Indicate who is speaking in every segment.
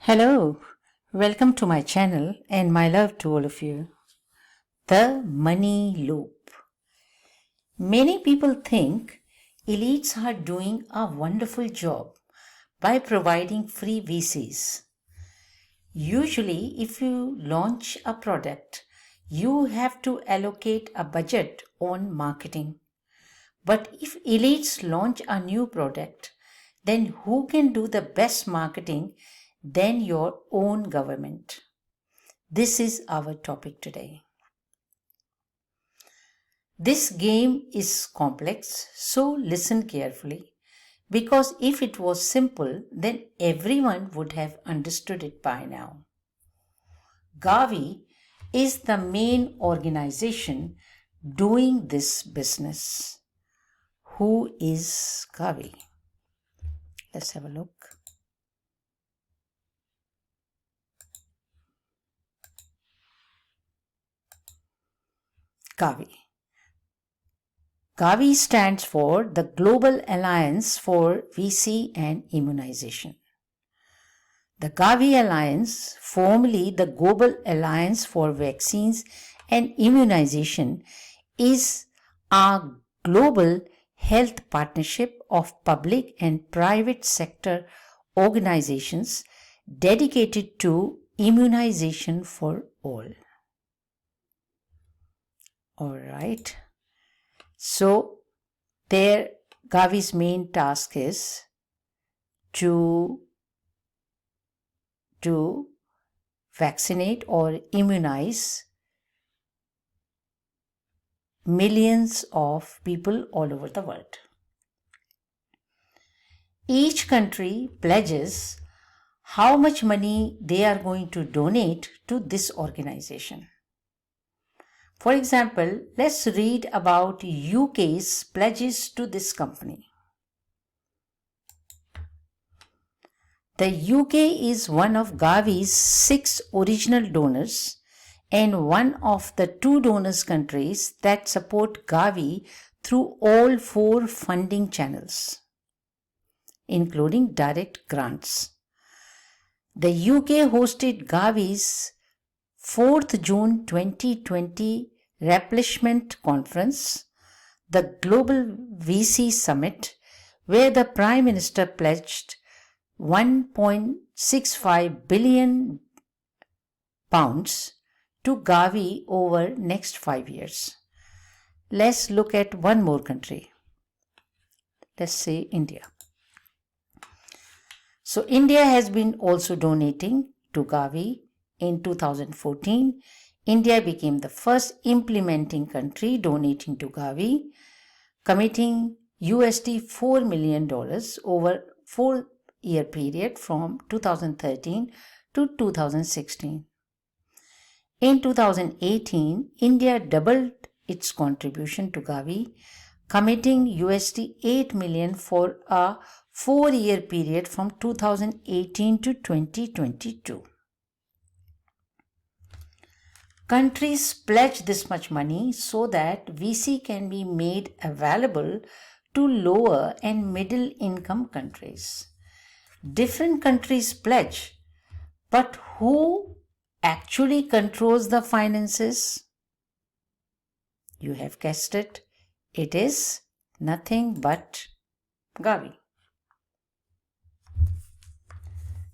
Speaker 1: Hello, welcome to my channel and my love to all of you. The money loop. Many people think elites are doing a wonderful job by providing free VCs. Usually, if you launch a product, you have to allocate a budget on marketing. But if elites launch a new product, then who can do the best marketing than your own government? This is our topic today. This game is complex, so listen carefully, because if it was simple, then everyone would have understood it by now. Gavi is the main organization doing this business. Who is Gavi? Let's have a look. Gavi. Gavi stands for the Global Alliance for VC and Immunization. The Gavi Alliance, formerly the Global Alliance for Vaccines and Immunization, is a global health partnership of public and private sector organizations dedicated to immunization for all. All right. So, Gavi's main task is to vaccinate or immunize millions of people all over the world. Each country pledges how much money they are going to donate to this organization. For example, let's read about UK's pledges to this company. The UK is one of Gavi's 6 original donors and one of the 2 donors countries that support Gavi through all 4 funding channels, including direct grants. The UK hosted Gavi's 4th June 2020 Replenishment Conference, the Global VC Summit, where the Prime Minister pledged £1.65 billion to Gavi over next 5 years. Let's look at one more country. Let's say India. So India has been also donating to Gavi. In 2014, India became the first implementing country donating to Gavi, committing $4 million over 4-year period from 2013 to 2016. In 2018, India doubled its contribution to Gavi, committing $8 million for a 4-year period from 2018 to 2022. Countries pledge this much money so that VC can be made available to lower and middle income countries. Different countries pledge, but who actually controls the finances? You have guessed it. It is nothing but Gavi.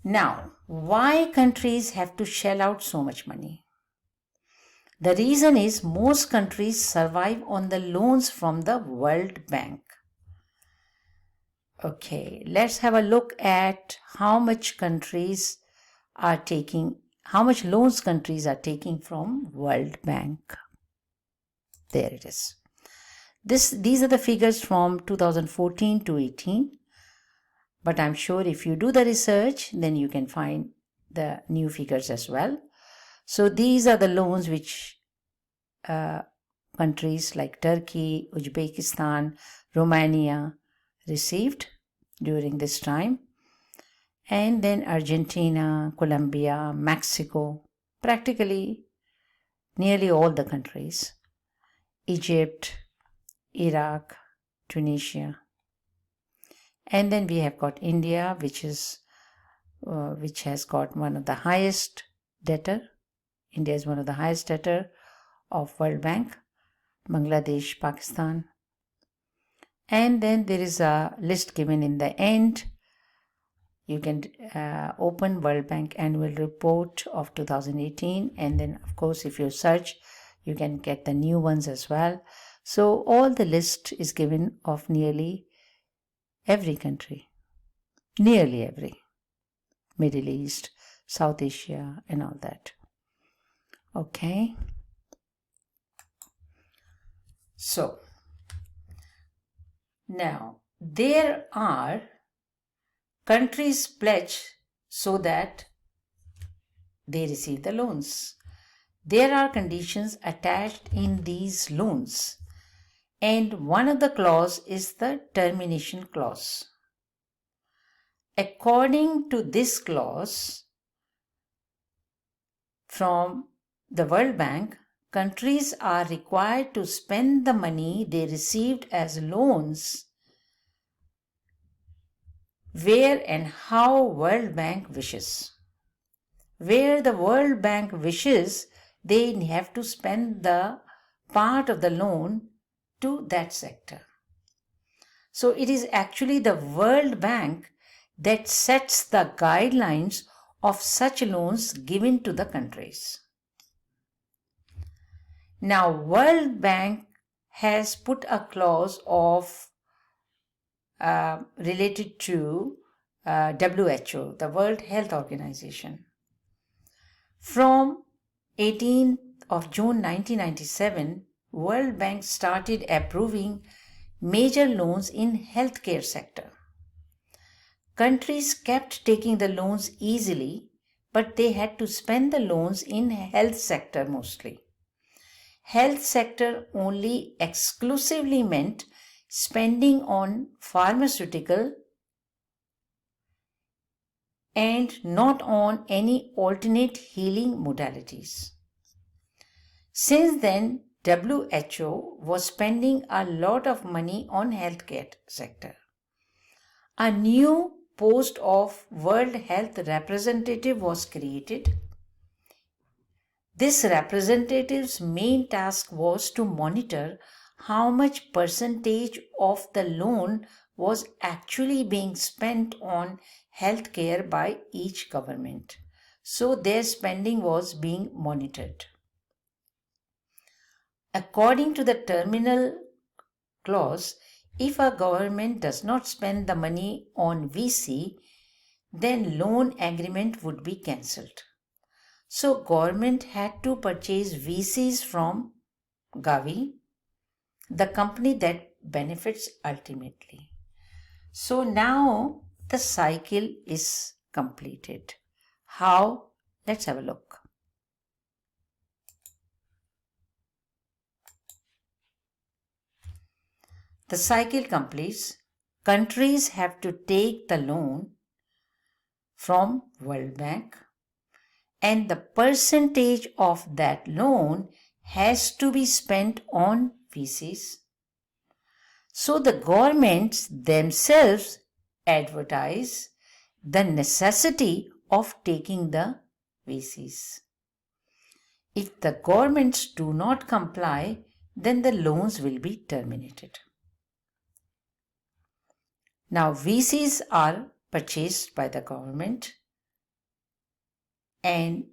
Speaker 1: Now, why countries have to shell out so much money? The reason is most countries survive on the loans from the World Bank. Okay, let's have a look at how much loans countries are taking from World Bank. There it is. These are the figures from 2014 to 18. But I'm sure if you do the research, then you can find the new figures as well. So these are the loans which countries like Turkey, Uzbekistan, Romania received during this time. And then Argentina, Colombia, Mexico, practically nearly all the countries. Egypt, Iraq, Tunisia. And then we have got India, which is which has got one of the highest debtor. India is one of the highest debtor of World Bank, Bangladesh, Pakistan. And then there is a list given in the end. You can open World Bank Annual Report of 2018, and then of course if you search, you can get the new ones as well. So all the list is given of nearly every country, nearly every, Middle East, South Asia and all that. Okay. So now there are countries pledge so that they receive the loans. There are conditions attached in these loans, and one of the clause is the Termination Clause. According to this clause from the World Bank, countries are required to spend the money they received as loans where and how World Bank wishes. Where the World Bank wishes, they have to spend the part of the loan to that sector. So it is actually the World Bank that sets the guidelines of such loans given to the countries. Now, World Bank has put a clause of related to WHO, the World Health Organization. From 18th of June 1997, World Bank started approving major loans in healthcare sector. Countries kept taking the loans easily, but they had to spend the loans in health sector mostly. Health sector only exclusively meant spending on pharmaceutical and not on any alternate healing modalities. Since then, WHO was spending a lot of money on healthcare sector. A new post of World Health Representative was created. This representative's main task was to monitor how much percentage of the loan was actually being spent on healthcare by each government. So their spending was being monitored. According to the terminal clause, if a government does not spend the money on VC, then loan agreement would be cancelled. So government had to purchase VCs from Gavi, the company that benefits ultimately. So now the cycle is completed. How? Let's have a look. The cycle completes. Countries have to take the loan from World Bank, and the percentage of that loan has to be spent on VCs. So the governments themselves advertise the necessity of taking the VCs. If the governments do not comply, then the loans will be terminated. Now VCs are purchased by the government, and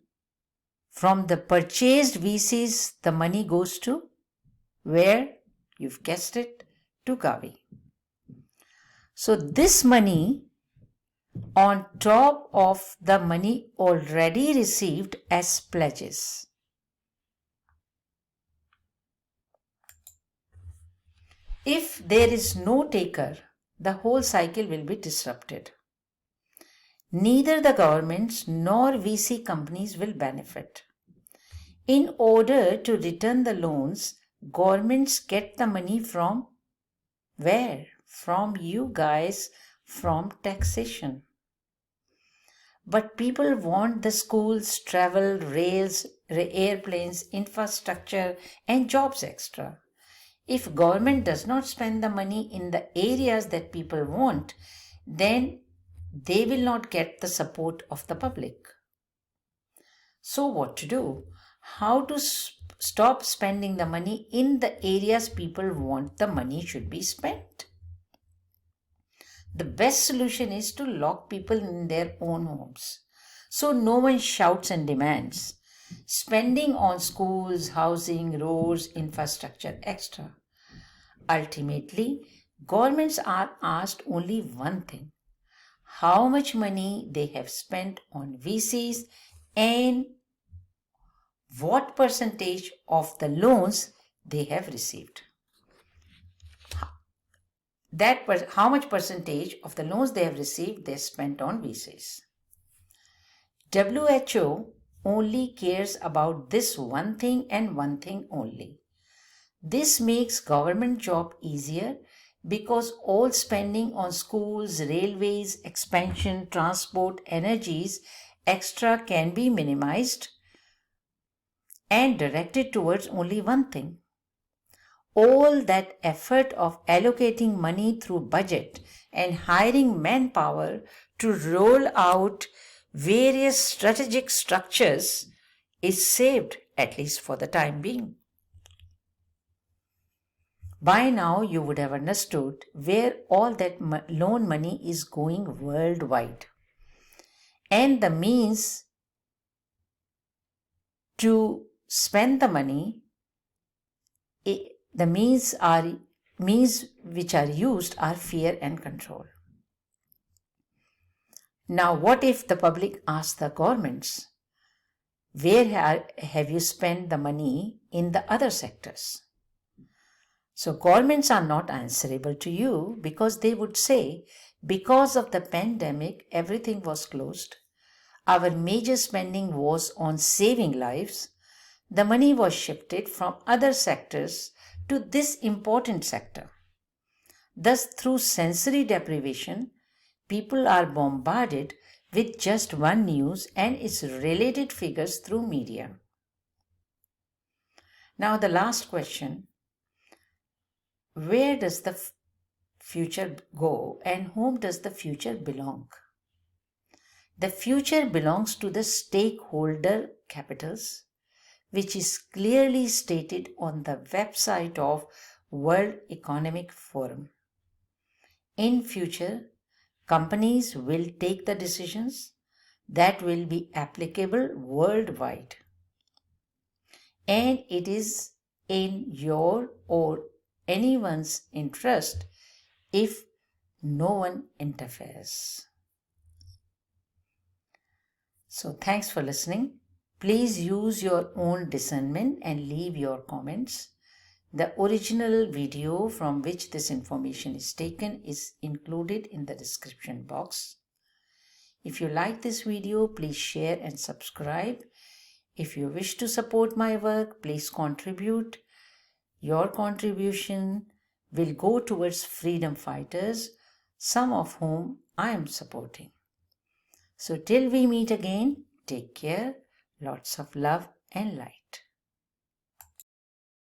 Speaker 1: from the purchased VCs, the money goes to where? You've guessed it, to Gavi. So this money on top of the money already received as pledges. If there is no taker, the whole cycle will be disrupted. Neither the governments nor VC companies will benefit. In order to return the loans, governments get the money from where? From you guys, from taxation. But people want the schools, travel, rails, airplanes, infrastructure and jobs extra. If government does not spend the money in the areas that people want, then they will not get the support of the public. So what to do? How to stop spending the money in the areas people want the money should be spent? The best solution is to lock people in their own homes, so no one shouts and demands spending on schools, housing, roads, infrastructure, etc. Ultimately, governments are asked only one thing: how much money they have spent on VCs and what percentage of the loans they have received. How much percentage of the loans they have received they spent on VCs. WHO only cares about this one thing and one thing only. This makes government job easier because all spending on schools, railways, expansion, transport, energies, extra can be minimized and directed towards only one thing. All that effort of allocating money through budget and hiring manpower to roll out various strategic structures is saved, at least for the time being. By now, you would have understood where all that loan money is going worldwide, and the means to spend the money, the means which are used are fear and control. Now, what if the public asks the governments, where have you spent the money in the other sectors? So governments are not answerable to you because they would say, because of the pandemic, everything was closed. Our major spending was on saving lives. The money was shifted from other sectors to this important sector. Thus, through sensory deprivation, people are bombarded with just one news and its related figures through media. Now, the last question: where does the future go and whom does the future belong? The future belongs to the stakeholder capitals, which is clearly stated on the website of World Economic Forum. In future, companies will take the decisions that will be applicable worldwide. And it is in your or anyone's interest if no one interferes. So thanks for listening. Please use your own discernment and leave your comments. The original video from which this information is taken is included in the description box. If you like this video, please share and subscribe. If you wish to support my work, please contribute. Your contribution will go towards freedom fighters, some of whom I am supporting. So till we meet again, take care, lots of love and light.